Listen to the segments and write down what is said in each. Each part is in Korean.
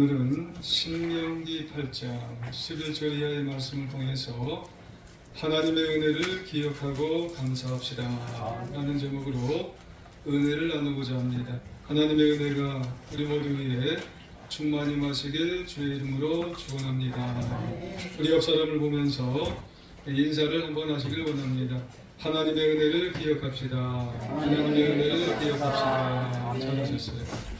오늘은 신명기 8장 11절 이하의 말씀을 통해서 하나님의 은혜를 기억하고 감사합시다 라는 제목으로 은혜를 나누고자 합니다. 하나님의 은혜가 우리 모두 위에 충만히 마시길 주의 이름으로 축원합니다. 우리 옆 사람을 보면서 인사를 한번 하시길 원합니다. 하나님의 은혜를 기억합시다. 하나님의 은혜를 기억합시다. 잘하셨어요.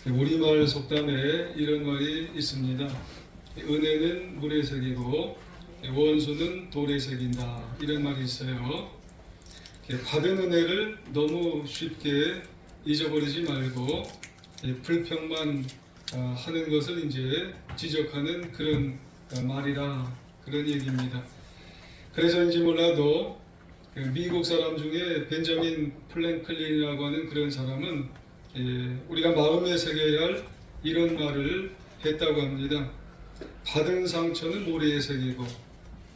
우리말 속담에 이런 말이 있습니다. 은혜는 물에 새기고 원수는 돌에 새긴다. 이런 말이 있어요. 받은 은혜를 너무 쉽게 잊어버리지 말고 불평만 하는 것을 이제 지적하는 그런 말이라 그런 얘기입니다. 그래서인지 몰라도 미국 사람 중에 벤자민 플랭클린이라고 하는 그런 사람은 우리가 마음에 새겨야 할 이런 말을 했다고 합니다. 받은 상처는 모래에 새기고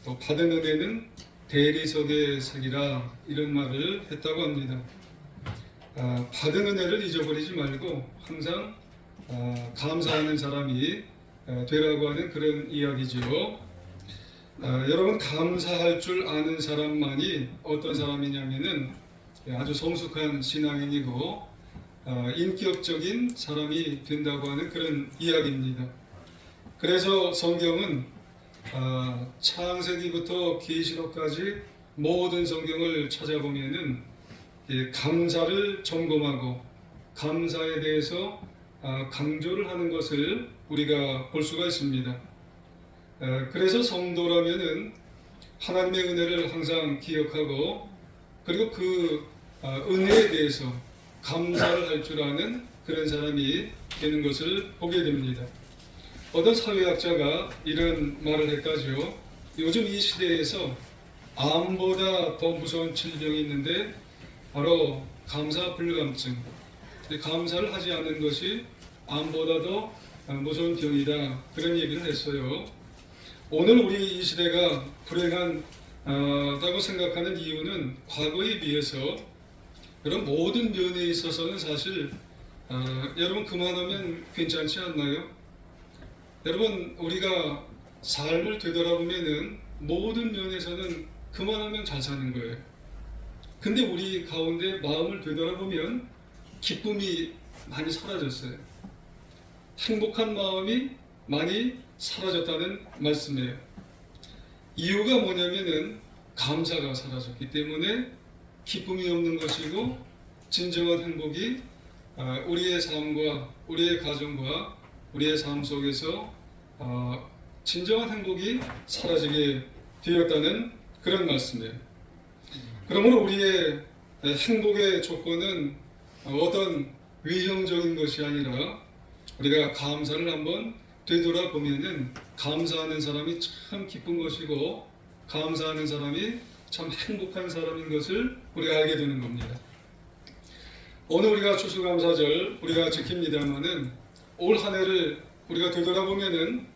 또 받은 은혜는 대리석에 새기라, 이런 말을 했다고 합니다. 받은 은혜를 잊어버리지 말고 항상 감사하는 사람이 되라고 하는 그런 이야기죠. 여러분, 감사할 줄 아는 사람만이 어떤 사람이냐면은 아주 성숙한 신앙인이고 인격적인 사람이 된다고 하는 그런 이야기입니다. 그래서 성경은 창세기부터 계시록까지 모든 성경을 찾아보면은 감사를 점검하고 감사에 대해서 강조를 하는 것을 우리가 볼 수가 있습니다. 그래서 성도라면은 하나님의 은혜를 항상 기억하고 그리고 그 은혜에 대해서 감사를 할 줄 아는 그런 사람이 되는 것을 보게 됩니다. 어떤 사회학자가 이런 말을 했다죠. 요즘 이 시대에서 암보다 더 무서운 질병이 있는데 바로 감사불감증. 감사를 하지 않는 것이 암보다 더 무서운 병이다, 그런 얘기를 했어요. 오늘 우리 이 시대가 불행하다고 생각하는 이유는 과거에 비해서 그런 모든 면에 있어서는 사실 여러분 그만하면 괜찮지 않나요? 여러분, 우리가 삶을 되돌아보면은 모든 면에서는 그만하면 잘 사는 거예요. 근데 우리 가운데 마음을 되돌아보면 기쁨이 많이 사라졌어요. 행복한 마음이 많이 사라졌다는 말씀이에요. 이유가 뭐냐면은 감사가 사라졌기 때문에 기쁨이 없는 것이고, 진정한 행복이 우리의 삶과 우리의 가정과 우리의 삶 속에서 진정한 행복이 사라지게 되었다는 그런 말씀이에요. 그러므로 우리의 행복의 조건은 어떤 외형적인 것이 아니라 우리가 감사를 한번 되돌아보면은 감사하는 사람이 참 기쁜 것이고 감사하는 사람이 참 행복한 사람인 것을 우리가 알게 되는 겁니다. 오늘 우리가 추수감사절 우리가 지킵니다마는 올 한 해를 우리가 되돌아보면은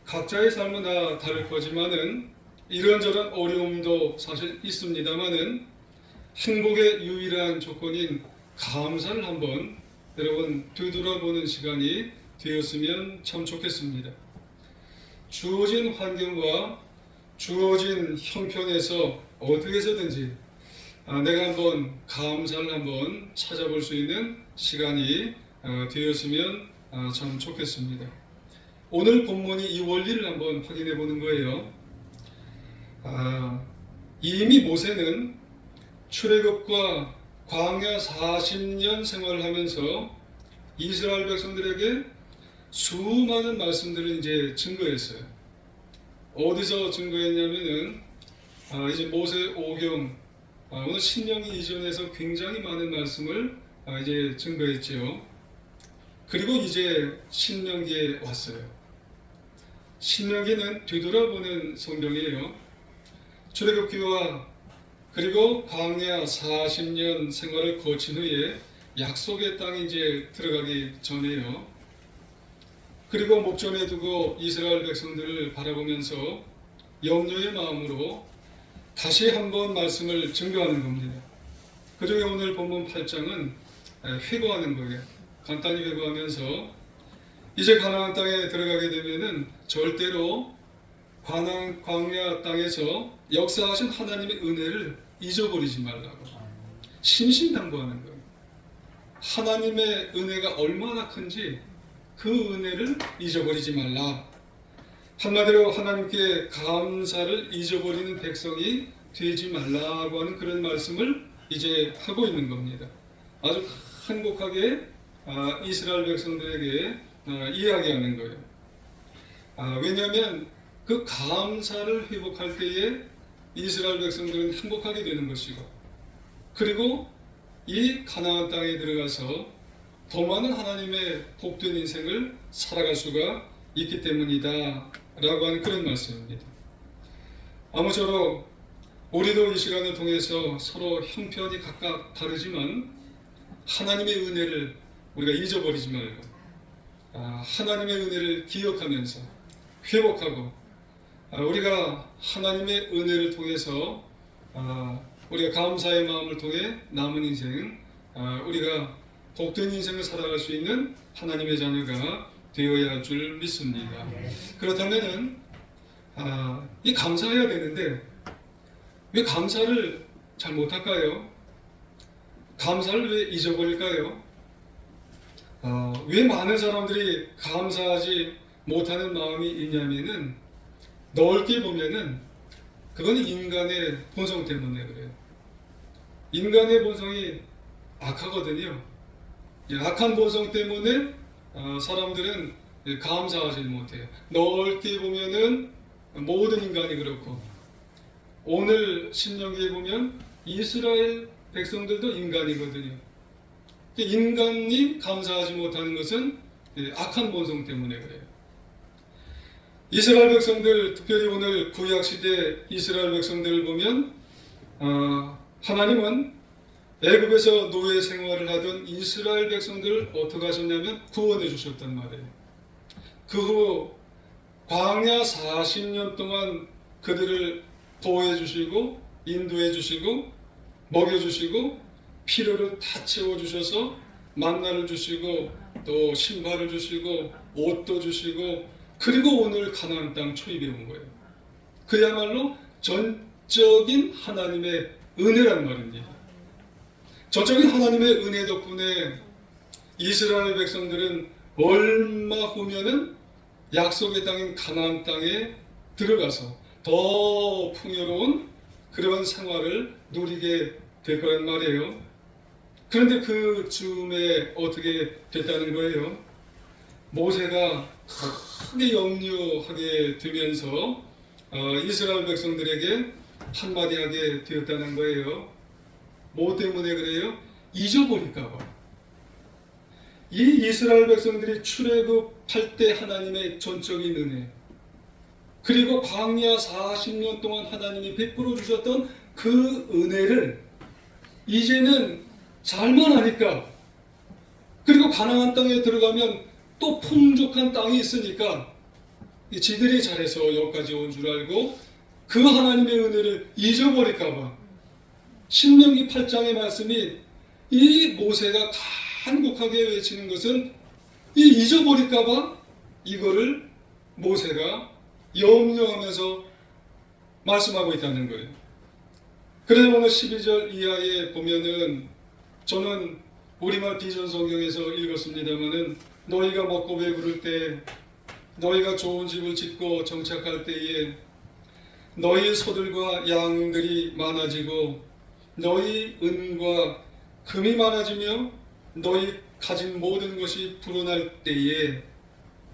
각자의 삶은 다 다를 거지만은 이런저런 어려움도 사실 있습니다만은 행복의 유일한 조건인 감사를 한번 여러분 되돌아보는 시간이 되었으면 참 좋겠습니다. 주어진 환경과 주어진 형편에서 어디에서든지 내가 한번 감사를 한번 찾아볼 수 있는 시간이 되었으면 참 좋겠습니다. 오늘 본문이 이 원리를 한번 확인해 보는 거예요. 이미 모세는 출애굽과 광야 40년 생활을 하면서 이스라엘 백성들에게 수많은 말씀들을 이제 증거했어요. 어디서 증거했냐면은 이제 모세 오경, 오늘 신명기 이전에서 굉장히 많은 말씀을 이제 증거했죠. 그리고 이제 신명기에 왔어요. 신명기는 되돌아보는 성경이에요. 출애굽기와 그리고 광야 40년 생활을 거친 후에 약속의 땅에 이제 들어가기 전에요. 그리고 목전에 두고 이스라엘 백성들을 바라보면서 염려의 마음으로 다시 한번 말씀을 증거하는 겁니다. 그 중에 오늘 본문 8장은 회고하는 거예요. 간단히 회고하면서 이제 가나안 땅에 들어가게 되면은 절대로 광야 땅에서 역사하신 하나님의 은혜를 잊어버리지 말라고 신신당부하는 거예요. 하나님의 은혜가 얼마나 큰지 그 은혜를 잊어버리지 말라. 한마디로 하나님께 감사를 잊어버리는 백성이 되지 말라고 하는 그런 말씀을 이제 하고 있는 겁니다. 아주 행복하게 이스라엘 백성들에게 이야기하는 거예요. 왜냐하면 그 감사를 회복할 때에 이스라엘 백성들은 행복하게 되는 것이고, 그리고 이 가나안 땅에 들어가서 더 많은 하나님의 복된 인생을 살아갈 수가 있기 때문이다 라고 하는 그런 말씀입니다. 아무쪼록 우리도 이 시간을 통해서 서로 형편이 각각 다르지만 하나님의 은혜를 우리가 잊어버리지 말고 하나님의 은혜를 기억하면서 회복하고 우리가 하나님의 은혜를 통해서 우리가 감사의 마음을 통해 남은 인생 우리가 복된 인생을 살아갈 수 있는 하나님의 자녀가 되어야 할 줄 믿습니다. 그렇다면은 이 감사해야 되는데 왜 감사를 잘 못할까요? 감사를 왜 잊어버릴까요? 왜 많은 사람들이 감사하지 못하는 마음이 있냐면은 넓게 보면은 그건 인간의 본성 때문에 그래요. 인간의 본성이 악하거든요. 악한 본성 때문에 사람들은 감사하지 못해요. 넓게 보면은 모든 인간이 그렇고, 오늘 신명기에 보면 이스라엘 백성들도 인간이거든요. 인간이 감사하지 못하는 것은 악한 본성 때문에 그래요. 이스라엘 백성들, 특별히 오늘 구약시대 이스라엘 백성들을 보면 하나님은 애굽에서 노예 생활을 하던 이스라엘 백성들을 어떻게 하셨냐면 구원해 주셨단 말이에요. 그 후 광야 40년 동안 그들을 보호해 주시고 인도해 주시고 먹여 주시고 필요를 다 채워 주셔서 만나를 주시고 또 신발을 주시고 옷도 주시고, 그리고 오늘 가나안 땅 초입해 온 거예요. 그야말로 전적인 하나님의 은혜란 말입니다. 전적인 하나님의 은혜 덕분에 이스라엘 백성들은 얼마 후면은 약속의 땅인 가나안 땅에 들어가서 더 풍요로운 그런 생활을 누리게 될 거란 말이에요. 그런데 그 즈음에 어떻게 됐다는 거예요? 모세가 크게 염려하게 되면서 이스라엘 백성들에게 한마디 하게 되었다는 거예요. 뭐 때문에 그래요? 잊어버릴까 봐. 이 이스라엘 백성들이 출애굽할 때 하나님의 전적인 은혜, 그리고 광야 40년 동안 하나님이 베풀어 주셨던 그 은혜를 이제는 잘만 하니까, 그리고 가나안 땅에 들어가면 또 풍족한 땅이 있으니까 지들이 잘해서 여기까지 온 줄 알고 그 하나님의 은혜를 잊어버릴까 봐 신명기 8장의 말씀이 이 모세가 간곡하게 외치는 것은 이 잊어버릴까 봐 이거를 모세가 염려하면서 말씀하고 있다는 거예요. 그래서 오늘 12절 이하에 보면은 저는 우리말 비전 성경에서 읽었습니다마는 너희가 먹고 배부를 때, 너희가 좋은 집을 짓고 정착할 때에 너희 소들과 양들이 많아지고 너희 은과 금이 많아지며 너희 가진 모든 것이 불어날 때에,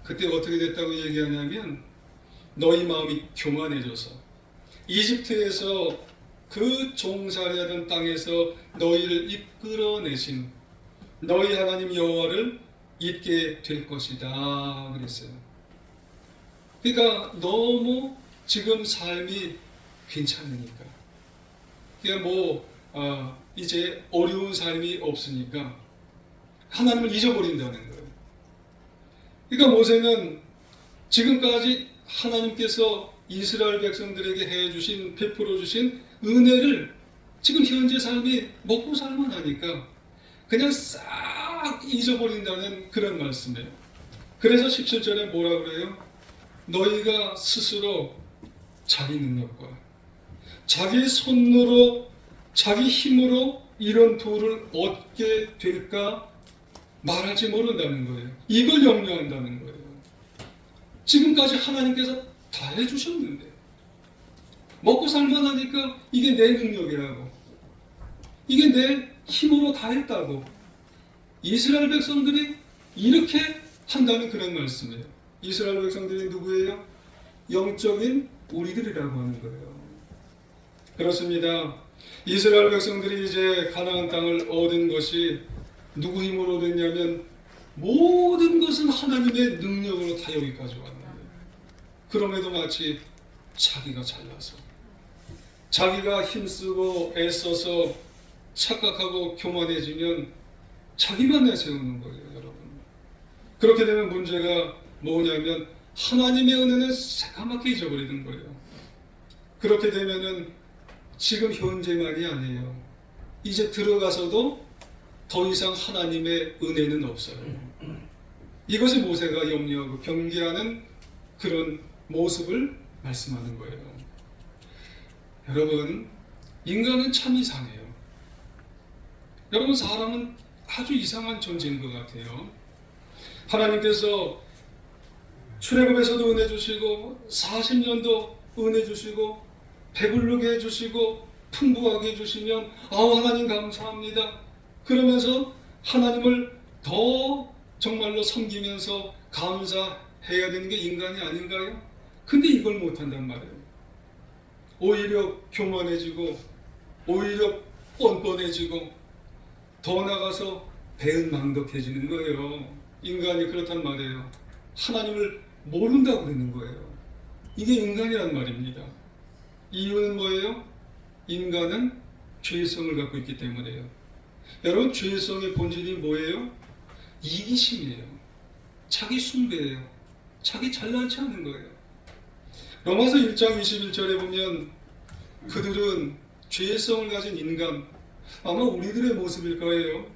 그때 어떻게 됐다고 얘기하냐면 너희 마음이 교만해져서 이집트에서 그 종살이하던 땅에서 너희를 이끌어내신 너희 하나님 여호와를 잊게 될 것이다 그랬어요. 그러니까 너무 지금 삶이 괜찮으니까, 그러니까 이제 어려운 삶이 없으니까 하나님을 잊어버린다는 거예요. 그러니까 모세는 지금까지 하나님께서 이스라엘 백성들에게 해주신, 베풀어 주신 은혜를 지금 현재 삶이 먹고 살만 하니까 그냥 싹 잊어버린다는 그런 말씀이에요. 그래서 17절에 뭐라 그래요? 너희가 스스로 자기 능력과 자기 손으로 자기 힘으로 이런 도를 얻게 될까 말할지 모른다는 거예요. 이걸 염려한다는 거예요. 지금까지 하나님께서 다 해주셨는데 먹고 살만하니까 이게 내 능력이라고, 이게 내 힘으로 다 했다고 이스라엘 백성들이 이렇게 한다는 그런 말씀이에요. 이스라엘 백성들이 누구예요? 영적인 우리들이라고 하는 거예요. 그렇습니다. 이스라엘 백성들이 이제 가나안 땅을 얻은 것이 누구 힘으로 얻었냐면 모든 것은 하나님의 능력으로 다 여기까지 왔는데, 그럼에도 마치 자기가 잘나서 자기가 힘쓰고 애써서 착각하고 교만해지면 자기만 내세우는 거예요, 여러분. 그렇게 되면 문제가 뭐냐면 하나님의 은혜는 새까맣게 잊어버리는 거예요. 그렇게 되면은 지금 현재만이 아니에요. 이제 들어가서도 더 이상 하나님의 은혜는 없어요. 이것이 모세가 염려하고 경계하는 그런 모습을 말씀하는 거예요. 여러분, 인간은 참 이상해요. 여러분, 사람은 아주 이상한 존재인 것 같아요. 하나님께서 출애굽에서도 은혜 주시고 40년도 은혜 주시고 배부르게 해주시고 풍부하게 해주시면 하나님 감사합니다. 그러면서 하나님을 더 정말로 섬기면서 감사해야 되는 게 인간이 아닌가요? 근데 이걸 못한단 말이에요. 오히려 교만해지고 오히려 뻔뻔해지고 더 나가서 배은망덕해지는 거예요. 인간이 그렇단 말이에요. 하나님을 모른다고 그러는 거예요. 이게 인간이란 말입니다. 이유는 뭐예요? 인간은 죄성을 갖고 있기 때문에요. 여러분, 죄성의 본질이 뭐예요? 이기심이에요. 자기 숭배예요. 자기 잘나지 않은 거예요. 로마서 1장 21절에 보면 그들은 죄성을 가진 인간, 아마 우리들의 모습일 거예요.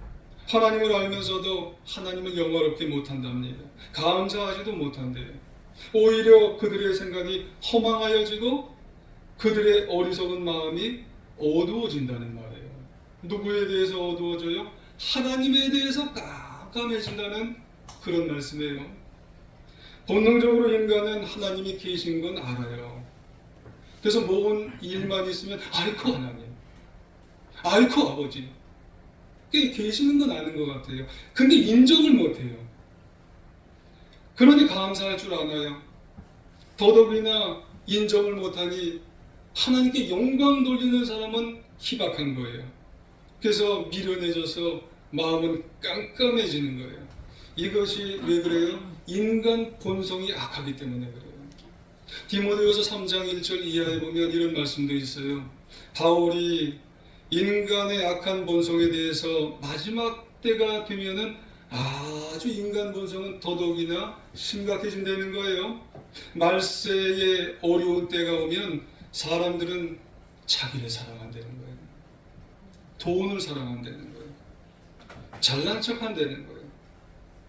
하나님을 알면서도 하나님을 영화롭게 못한답니다. 감사하지도 못한대요. 오히려 그들의 생각이 허망하여지고 그들의 어리석은 마음이 어두워진다는 말이에요. 누구에 대해서 어두워져요? 하나님에 대해서 깜깜해진다는 그런 말씀이에요. 본능적으로 인간은 하나님이 계신 건 알아요. 그래서 모든 일만 있으면 아이고 하나님, 아이고 아버지, 계시는 건 아는 것 같아요. 근데 인정을 못해요. 그러니 감사할 줄 아나요? 더더욱이나 인정을 못하니 하나님께 영광 돌리는 사람은 희박한 거예요. 그래서 미련해져서 마음은 깜깜해지는 거예요. 이것이 왜 그래요? 인간 본성이 악하기 때문에 그래요. 디모데후서 3장 1절 이하에 보면 이런 말씀도 있어요. 바울이 인간의 악한 본성에 대해서 마지막 때가 되면은 아주 인간 본성은 더더욱이나 심각해진다는 거예요. 말세에 어려운 때가 오면 사람들은 자기를 사랑한다는 거예요. 돈을 사랑한다는 거예요. 잘난 척한다는 거예요.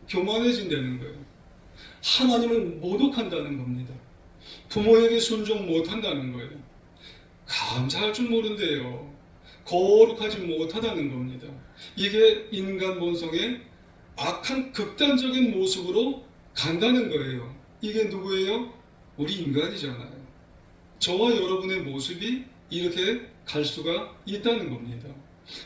교만해진다는 거예요. 하나님을 모독한다는 겁니다. 부모에게 순종 못한다는 거예요. 감사할 줄 모른대요. 거룩하지 못하다는 겁니다. 이게 인간 본성의 악한 극단적인 모습으로 간다는 거예요. 이게 누구예요? 우리 인간이잖아요. 저와 여러분의 모습이 이렇게 갈 수가 있다는 겁니다.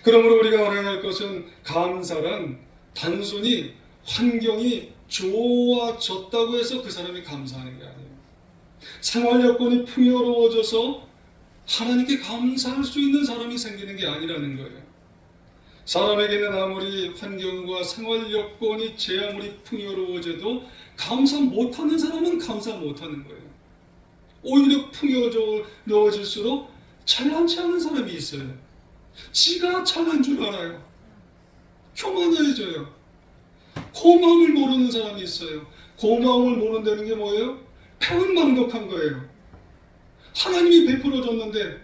그러므로 우리가 알아야 할 것은 감사란 단순히 환경이 좋아졌다고 해서 그 사람이 감사하는 게 아니에요. 생활 여건이 풍요로워져서 하나님께 감사할 수 있는 사람이 생기는 게 아니라는 거예요. 사람에게는 아무리 환경과 생활 여건이 제 아무리 풍요로워져도 감사 못하는 사람은 감사 못하는 거예요. 오히려 풍요로워질수록 잘난치 않은 사람이 있어요. 지가 잘난 줄 알아요. 교만해져요. 고마움을 모르는 사람이 있어요. 고마움을 모른다는 게 뭐예요? 배은망덕한 거예요. 하나님이 베풀어 줬는데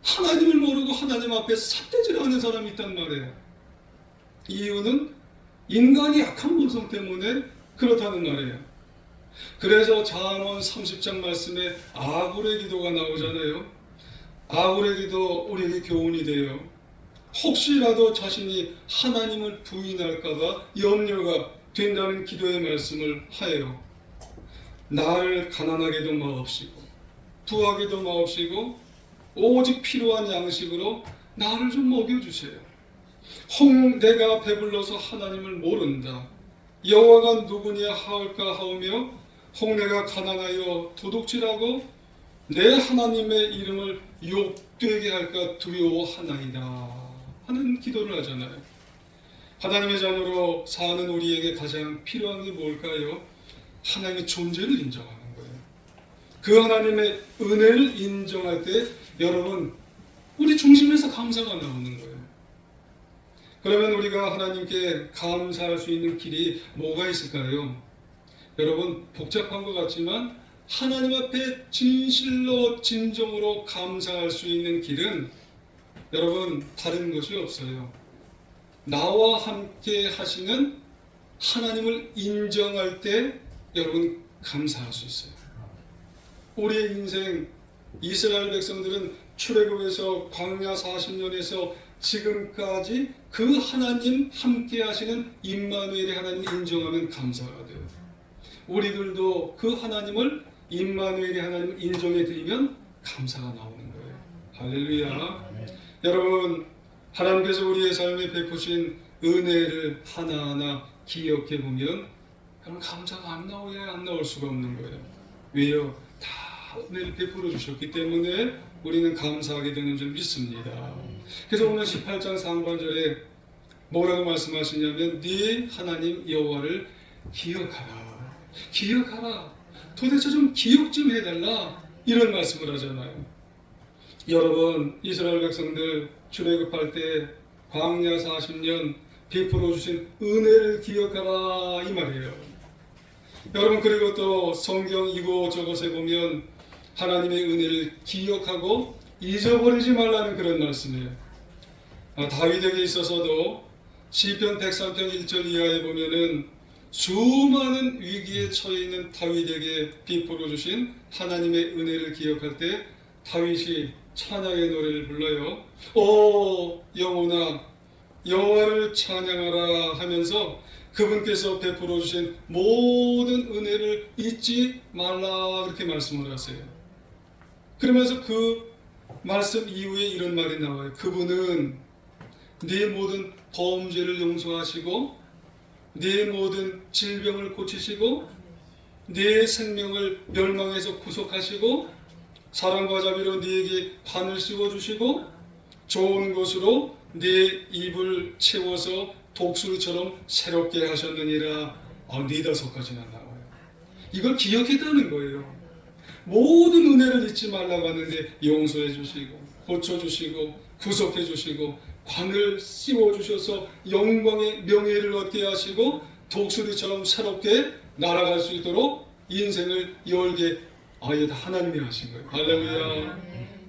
하나님을 모르고 하나님 앞에 삿대질하는 사람이 있단 말이에요. 이유는 인간이 약한 본성 때문에 그렇다는 말이에요. 그래서 잠언 30장 말씀에 아굴의 기도가 나오잖아요. 아굴의 기도 우리에게 교훈이 돼요. 혹시라도 자신이 하나님을 부인할까봐 염려가 된다는 기도의 말씀을 하여요. 나를 가난하게도 마옵시고 부하게도 마옵시고 오직 필요한 양식으로 나를 좀 먹여주세요. 내가 배불러서 하나님을 모른다. 여호와가 누구냐 하올까 하오며 내가 가난하여 도둑질하고 내 하나님의 이름을 욕되게 할까 두려워하나이다 하는 기도를 하잖아요. 하나님의 자녀로 사는 우리에게 가장 필요한 게 뭘까요? 하나님의 존재를 인정하는 거예요. 그 하나님의 은혜를 인정할 때 여러분 우리 중심에서 감사가 나오는 거예요. 그러면 우리가 하나님께 감사할 수 있는 길이 뭐가 있을까요? 여러분 복잡한 것 같지만 하나님 앞에 진실로 진정으로 감사할 수 있는 길은 여러분 다른 것이 없어요. 나와 함께 하시는 하나님을 인정할 때 여러분 감사할 수 있어요. 우리의 인생 이스라엘 백성들은 출애굽에서 광야 40년에서 지금까지 그 하나님 함께 하시는 임마누엘의 하나님 인정하면 감사가 돼요. 우리들도 그 하나님을 임마누엘의 하나님을 인정해 드리면 감사가 나오는 거예요. 할렐루야. 여러분 하나님께서 우리의 삶에 베푸신 은혜를 하나하나 기억해 보면 그럼 감사가 안 나오야 안 나올 수가 없는 거예요. 왜요? 다 은혜를 베풀어 주셨기 때문에 우리는 감사하게 되는 줄 믿습니다. 그래서 오늘 18장 상반절에 뭐라고 말씀하시냐면 네 하나님 여호와를 기억하라. 기억하라. 도대체 좀 기억 좀 해달라. 이런 말씀을 하잖아요. 여러분 이스라엘 백성들 출애굽할 때 광야 40년 베풀어 주신 은혜를 기억하라 이 말이에요. 여러분 그리고 또 성경 이곳저곳에 보면 하나님의 은혜를 기억하고 잊어버리지 말라는 그런 말씀이에요. 다윗에게 있어서도 시편 103편 1절 이하에 보면은 수많은 위기에 처해 있는 다윗에게 베풀어 주신 하나님의 은혜를 기억할 때 다윗이 찬양의 노래를 불러요. 오 영혼아 여호와를 찬양하라 하면서 그분께서 베풀어 주신 모든 은혜를 잊지 말라 그렇게 말씀을 하세요. 그러면서 그 말씀 이후에 이런 말이 나와요. 그분은 네 모든 범죄를 용서하시고 네 모든 질병을 고치시고 네 생명을 멸망에서 구속하시고 사랑과 자비로 네게 관을 씌워주시고 좋은 것으로 네 입을 채워서 독수리처럼 새롭게 하셨느니라. 4-5가지나 나와요. 이걸 기억했다는 거예요. 모든 은혜를 잊지 말라고 하는데 용서해 주시고 고쳐주시고 구속해 주시고 관을 씌워주셔서 영광의 명예를 얻게 하시고 독수리처럼 새롭게 날아갈 수 있도록 인생을 열게 아예 다 하나님이 하신 거예요. 할렐루야.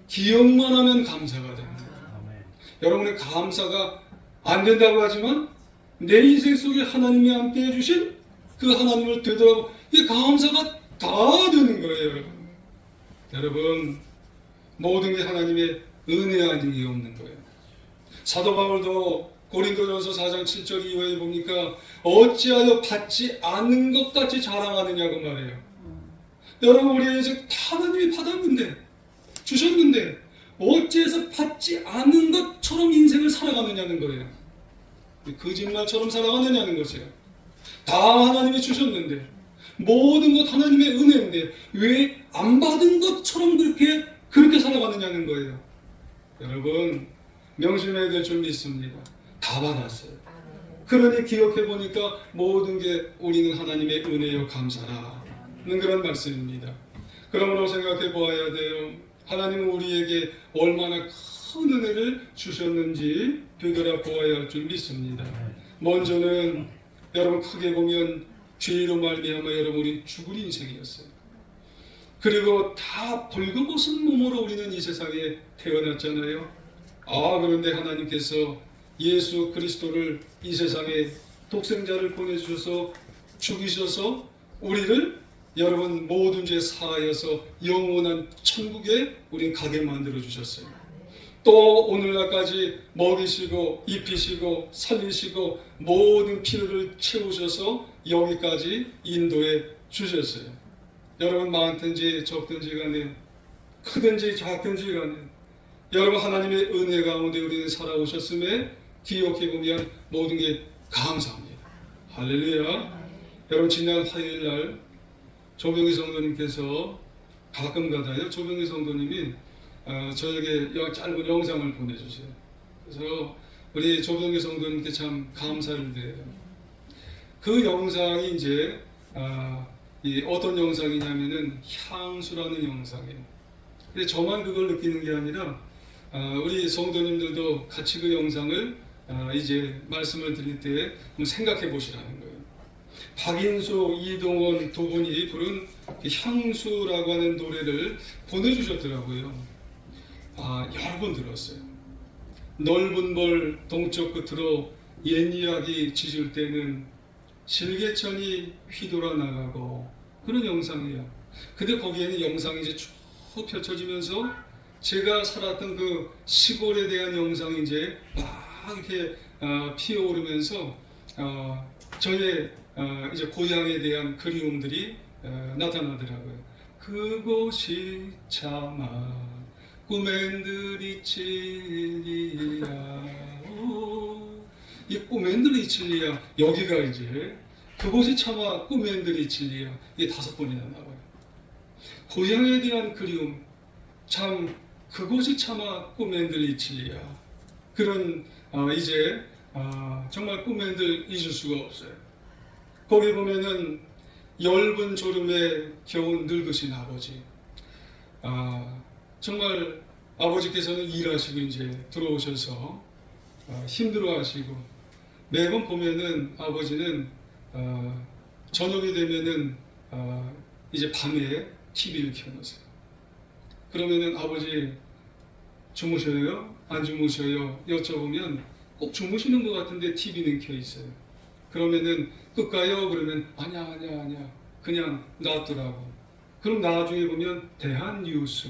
기억만 하면 감사가 됩니다. 여러분의 감사가 안 된다고 하지만 내 인생 속에 하나님이 함께 해주신 그 하나님을 되돌아보고 이 감사가 다 되는 거예요. 여러분. 여러분 모든 게 하나님의 은혜 아닌 게 없는 거예요. 사도 바울도 고린도전서 4장 7절 이후에 보니까 어찌하여 받지 않는 것 같이 자랑하느냐고 말해요. 여러분 우리 인생 다 하나님이 받았는데 주셨는데 어찌해서 받지 않은 것처럼 인생을 살아가느냐는 거예요. 거짓말처럼 살아가느냐는 것이에요. 다 하나님이 주셨는데 모든 것 하나님의 은혜인데 왜 안 받은 것처럼 그렇게 살아가느냐는 거예요. 여러분 명심해야 될 줄 믿습니다. 다 받았어요. 그러니 기억해 보니까 모든 게 우리는 하나님의 은혜요 감사라는 그런 말씀입니다. 그러므로 생각해 보아야 돼요. 하나님은 우리에게 얼마나 큰 은혜를 주셨는지 되돌아보아야 할 줄 믿습니다. 먼저는 여러분 크게 보면 죄로 말미암아 여러분이 죽을 인생이었어요. 그리고 다 벌거벗은 몸으로 우리는 이 세상에 태어났잖아요. 그런데 하나님께서 예수 그리스도를 이 세상에 독생자를 보내주셔서 죽이셔서 우리를 여러분 모든 죄 사하여서 영원한 천국에 우린 가게 만들어 주셨어요. 또 오늘날까지 먹이시고 입히시고 살리시고 모든 필요를 채우셔서 여기까지 인도해 주셨어요. 여러분 많든지 적든지 간에 크든지 작든지 간에 여러분 하나님의 은혜 가운데 우리는 살아오셨음에 기억해 보면 모든 게 감사합니다. 할렐루야. 여러분 지난 화요일날 조병희 성도님께서 가끔가다요 조병희 성도님이 저에게 짧은 영상을 보내주세요. 그래서 우리 조병희 성도님께 참 감사를 드려요. 그 영상이 이제 어떤 영상이냐면은 향수라는 영상이에요. 근데 저만 그걸 느끼는 게 아니라 우리 성도님들도 같이 그 영상을 이제 말씀을 드릴 때 생각해 보시라는 거예요. 박인수, 이동원 두 분이 부른 향수라고 하는 노래를 보내주셨더라고요. 여러 번 들었어요. 넓은 벌 동쪽 끝으로 옛 이야기 짖을 때는 실개천이 휘돌아 나가고 그런 영상이에요. 근데 거기에는 영상이 이제 쭉 펼쳐지면서 제가 살았던 그 시골에 대한 영상이 이제 막 이렇게 피어오르면서 저의 이제 고향에 대한 그리움들이 나타나더라고요. 그곳이 차마 꿈엔들이 칠리야. 이 꿈엔들이 칠리야. 여기가 이제 그곳이 차마 꿈엔들이 칠리야. 이게 5번이나 나와요. 고향에 대한 그리움, 참 그곳이 차마 꿈엔들이 칠리야. 그런 이제 정말 꿈엔들 잊을 수가 없어요. 거기 보면은 엷은 졸음에 겨운 늙으신 아버지. 정말 아버지께서는 일하시고 이제 들어오셔서 힘들어하시고 매번 보면은 아버지는 저녁이 되면은 이제 밤에 TV를 켜놓으세요. 그러면은 아버지 주무셔요? 안 주무셔요? 여쭤보면 꼭 주무시는 것 같은데 TV는 켜 있어요. 그러면은 끌까요? 그러면 아니야 그냥 놔두라고. 그럼 나중에 보면 대한뉴스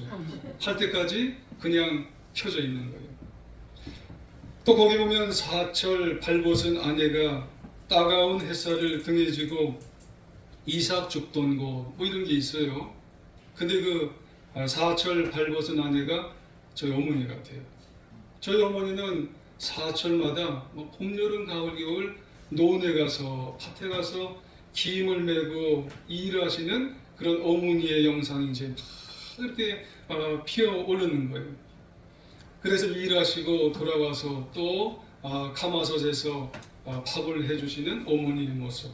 할 때까지 그냥 켜져 있는 거예요. 또 거기 보면 사철 발벗은 아내가 따가운 햇살을 등에 지고 이삭 죽던 곳 뭐 이런 게 있어요. 근데 그 사철 발벗은 아내가 저희 어머니 같아요. 저희 어머니는 사철마다 뭐 봄, 여름, 가을, 겨울 논에 가서 밭에 가서 김을 메고 일하시는 그런 어머니의 영상이 이제 막 이렇게 피어오르는 거예요. 그래서 일하시고 돌아와서 또 가마솥에서 밥을 해주시는 어머니의 모습.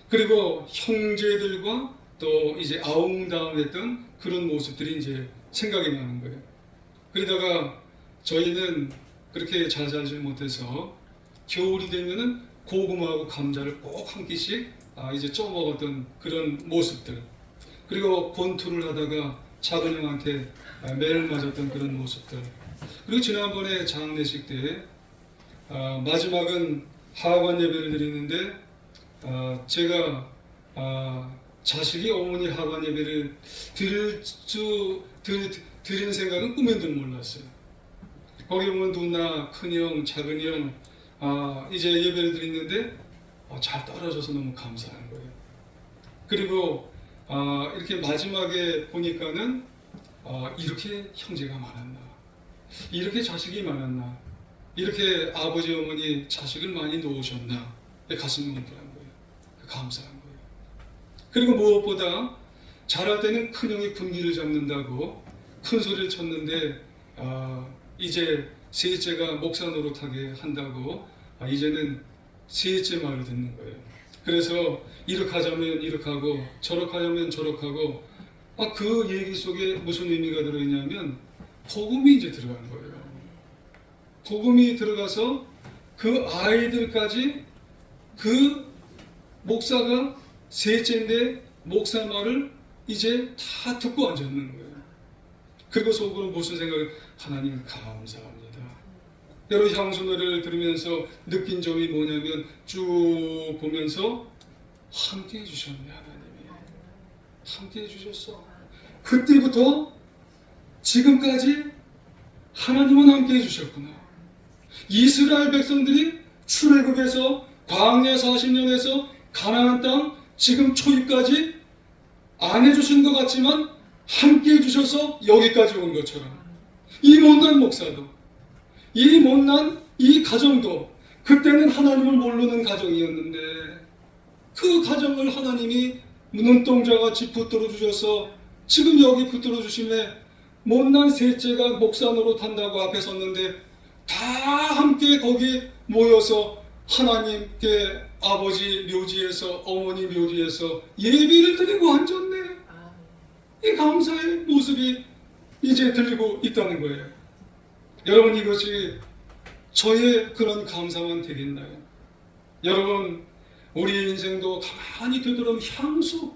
그리고 형제들과 또 이제 아웅다웅했던 그런 모습들이 이제 생각이 나는 거예요. 그러다가 저희는 그렇게 잘 살지 못해서 겨울이 되면은 고구마하고 감자를 꼭 한 끼씩 이제 쪄먹었던 그런 모습들. 그리고 권투를 하다가 작은 형한테 매를 맞았던 그런 모습들. 그리고 지난번에 장례식 때 마지막은 하관 예배를 드리는데 제가 자식이 어머니 하관 예배를 드리는 생각은 꿈에도 몰랐어요. 거기 보면 누나, 큰형, 작은형 이제 예배를 드리는데 잘 따라줘서 너무 감사한 거예요. 그리고 이렇게 마지막에 보니까는 이렇게 형제가 많았나, 이렇게 자식이 많았나, 이렇게 아버지 어머니 자식을 많이 놓으셨나, 가슴이 뭉클한 거예요. 감사한 거예요. 그리고 무엇보다 자랄 때는 큰형이 군기를 잡는다고 큰 소리를 쳤는데 이제 셋째가 목사 노릇하게 한다고 이제는 셋째 말을 듣는 거예요. 그래서 이렇게 하자면 이렇게 하고 저렇게 하자면 저렇게 하고 그 얘기 속에 무슨 의미가 들어있냐면 복음이 이제 들어간 거예요. 복음이 들어가서 그 아이들까지 그 목사가 셋째인데 목사 말을 이제 다 듣고 앉았는 거예요. 그리고 속으로 무슨 생각을, 하나님 감사합니다. 여러분 향수 노래를 들으면서 느낀 점이 뭐냐면 쭉 보면서 함께 해주셨네. 하나님이 함께 해주셨어. 그때부터 지금까지 하나님은 함께 해주셨구나. 이스라엘 백성들이 출애굽에서 광야 40년에서 가나안 땅 지금 초입까지 안 해주신 것 같지만 함께 해주셔서 여기까지 온 것처럼, 이 못난 목사도, 이 못난 이 가정도 그때는 하나님을 모르는 가정이었는데 그 가정을 하나님이 눈동자같이 붙들어 주셔서 지금 여기 붙들어 주심에 못난 셋째가 목사 노릇한다고 앞에 섰는데 다 함께 거기 모여서 하나님께 아버지 묘지에서, 어머니 묘지에서 예배를 드리고 앉았네. 이 감사의 모습이 이제 들리고 있다는 거예요. 여러분, 이것이 저의 그런 감사만 되겠나요? 여러분, 우리 인생도 가만히 되돌아보면 향수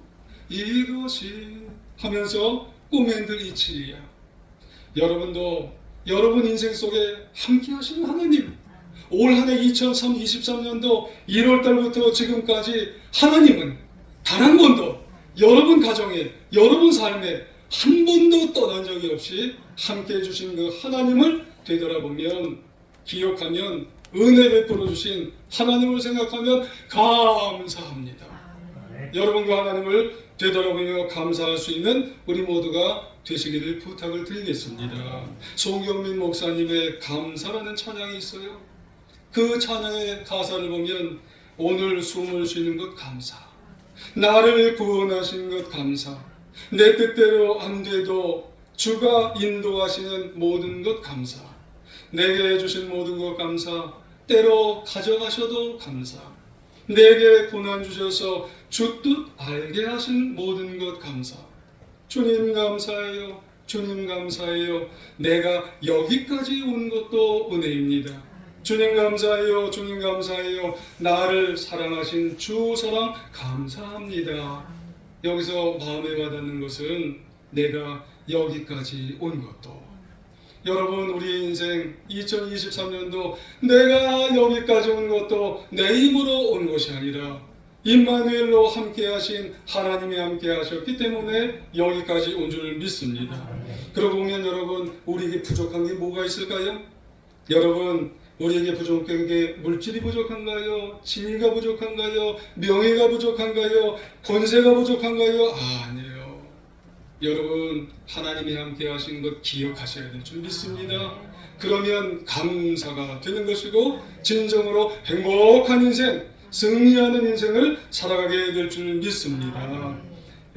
이것이 하면서 꼬맨들 이치리야. 여러분도 여러분 인생 속에 함께 하시는 하나님, 올 한 해 2023년도 1월달부터 지금까지 하나님은 단 한 번도 여러분 가정에, 여러분 삶에 한 번도 떠난 적이 없이 함께 해주신 그 하나님을 되돌아보면, 기억하면, 은혜 베풀어 주신 하나님을 생각하면 감사합니다. 여러분 그 하나님을 되돌아보며 감사할 수 있는 우리 모두가 되시기를 부탁을 드리겠습니다. 송경민 목사님의 감사라는 찬양이 있어요. 그 찬양의 가사를 보면 오늘 숨을 쉬는 것 감사, 나를 구원하신 것 감사, 내 뜻대로 안 돼도 주가 인도하시는 모든 것 감사, 내게 해주신 모든 것 감사, 때로 가져가셔도 감사, 내게 고난 주셔서 주 뜻 알게 하신 모든 것 감사. 주님 감사해요. 주님 감사해요. 내가 여기까지 온 것도 은혜입니다. 주님 감사해요. 주님 감사해요. 나를 사랑하신 주 사랑 감사합니다. 여기서 마음에 와닿는 것은 내가 여기까지 온 것도. 여러분, 우리 인생 2023년도 내가 여기까지 온 것도 내 힘으로 온 것이 아니라 임마누엘로 함께 하신 하나님이 함께 하셨기 때문에 여기까지 온 줄 믿습니다. 그러고 보면 여러분, 우리에게 부족한 게 뭐가 있을까요? 여러분, 우리에게 부족한 게 물질이 부족한가요? 지위가 부족한가요? 명예가 부족한가요? 권세가 부족한가요? 아니에요. 여러분, 하나님이 함께 하신 것 기억하셔야 될 줄 믿습니다. 그러면 감사가 되는 것이고 진정으로 행복한 인생, 승리하는 인생을 살아가게 될 줄 믿습니다.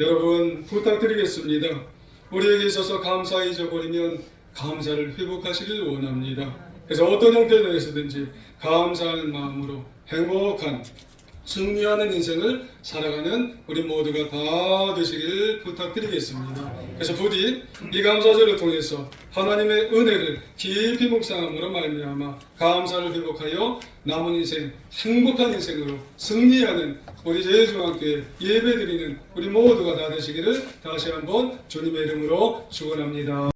여러분, 부탁드리겠습니다. 우리에게 있어서 감사 잊어버리면 감사를 회복하시길 원합니다. 그래서 어떤 형태에서든지 감사하는 마음으로 행복한 승리하는 인생을 살아가는 우리 모두가 다 되시길 부탁드리겠습니다. 그래서 부디 이 감사절을 통해서 하나님의 은혜를 깊이 묵상함으로 말미암아 감사를 회복하여 남은 인생 행복한 인생으로 승리하는 우리 제일중앙교회 예배드리는 우리 모두가 다 되시기를 다시 한번 주님의 이름으로 축원합니다.